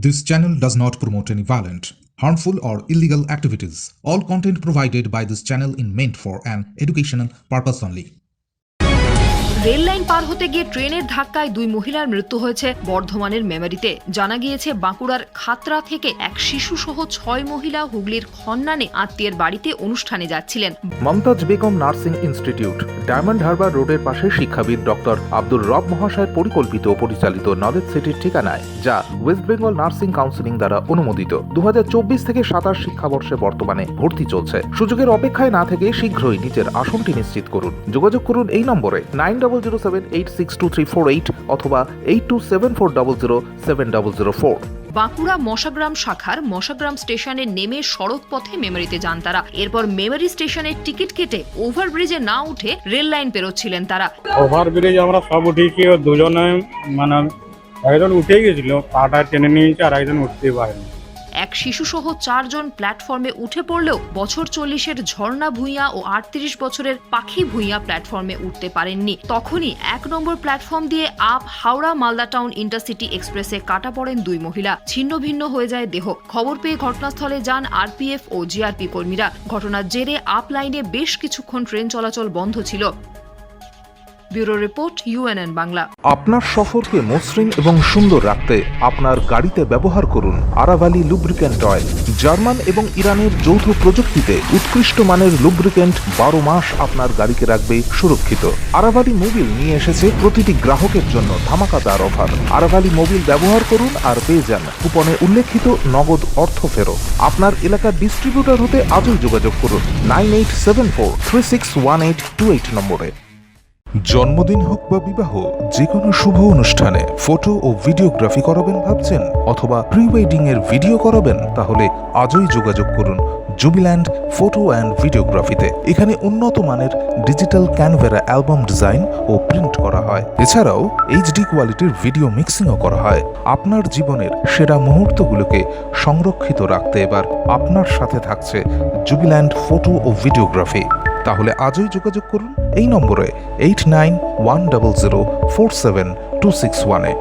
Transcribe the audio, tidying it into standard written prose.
This channel does not promote any violent, harmful, or illegal activities. All content provided by this channel is meant for an educational purpose only. Rail line পার হতে গিয়ে ট্রেনের ধাক্কায় দুই মহিলার মৃত্যু হয়েছে বর্ধমানের মেমারিতে। জানা গিয়েছে বাঁকুড়ার খাতড়া থেকে এক শিশু সহ ৬ মহিলা হুগলির খন্নানে আত্মীয়ের বাড়িতে অনুষ্ঠানে যাচ্ছিলেন। Mumtaz Begum Nursing Institute, Diamond Harbour রোডের পাশে শিক্ষাবিদ ডক্টর আব্দুর রব মহাশয়ের পরিকল্পিত ও পরিচালিত নলেজ সিটির ঠিকানায়, যা ওয়েস্ট বেঙ্গল নার্সিং কাউন্সিলিং দ্বারা অনুমোদিত। 2024 থেকে 27 শিক্ষাবর্ষে বর্তমানে ভর্তি চলছে। সুযোগের অপেক্ষায় না থেকে শীঘ্রই নিজের আসনটি নিশ্চিত করুন। যোগাযোগ করুন এই নম্বরে 9007862348 অথবা 8274007004। বাঁকুড়া মশাগ্রাম শাখার মশাগ্রাম স্টেশনে নেমে সড়ক পথে মেমারিতে যান তারা। এরপর মেমারি স্টেশনের টিকিট কেটে ওভারব্রিজে না উঠে রেল লাইন পেরোচ্ছিলেন তারা। ওভারব্রিজ আমরা সব উঠেছি, দুজনে একজন উঠে গেছিল, পাটা টেনে নিয়েছে, আর একজন উঠতেই পারেনি। এক শিশু সহ 4 জন প্ল্যাটফর্মে উঠে পড়লেও বছর 40-এর ঝর্ণা ভূঁইয়া ও 38 বছরের পাখি ভূঁইয়া প্ল্যাটফর্মে উঠতে পারেননি। তখনই 1 নম্বর প্ল্যাটফর্ম দিয়ে up Howrah Malda town intercity এক্সপ্রেসে কাটা পড়েন দুই মহিলা। ছিন্ন ভিন্ন হয়ে যায় দেহ। খবর পেয়ে ঘটনাস্থলে যান আরপিএফ ও জিআরপি কর্মীরা। ঘটনার জেরে আপ লাইনে বেশ কিছুক্ষণ ট্রেন চলাচল বন্ধ ছিল। Bureau report, UNN Bangla. আপনার সফরকে মসৃণ এবং সুন্দর রাখতে আপনার গাড়িতে ব্যবহার করুন আরাভালি লুব্রিক্যান্ট অয়েল। জার্মান এবং ইরানের যৌথ প্রযুক্তিতে উৎকৃষ্ট মানের লুব্রিক্যান্ট 12 মাস আপনার গাড়িকে রাখবে সুরক্ষিত। আরাভালি মোবিল নিয়ে এসেছে প্রতিটি গ্রাহকের জন্য ধামাকাদার অফার। আরাভালি মোবিল ব্যবহার করুন আর পেয়ে যান কুপনে উল্লেখিত নগদ অর্থ ফেরত। আপনার এলাকার ডিস্ট্রিবিউটর হতে আজই যোগাযোগ করুন 9874361828 নম্বরে। জন্মদিন হোক বা বিবাহ, যে কোনো শুভ অনুষ্ঠানে ফটো ও ভিডিওগ্রাফি করাবেন ভাবছেন, অথবা প্রি ওয়েডিং এর ভিডিও করাবেন, তাহলে আজই যোগাযোগ করুন জুবিল্যান্ড ফটো অ্যান্ড ভিডিওগ্রাফিতে। এখানে উন্নত মানের ডিজিটাল ক্যানভেরা অ্যালবাম ডিজাইন ও প্রিন্ট করা হয়। এছাড়াও HD কোয়ালিটির ভিডিও মিক্সিংও করা হয়। আপনার জীবনের সেরা মুহূর্তগুলোকে সংরক্ষিত রাখতে এবার আপনার সাথে থাকছে জুবিল্যান্ড ফটো ও ভিডিওগ্রাফি। তাহলে আজই যোগাযোগ করুন এই নম্বরে 8910047261-এ।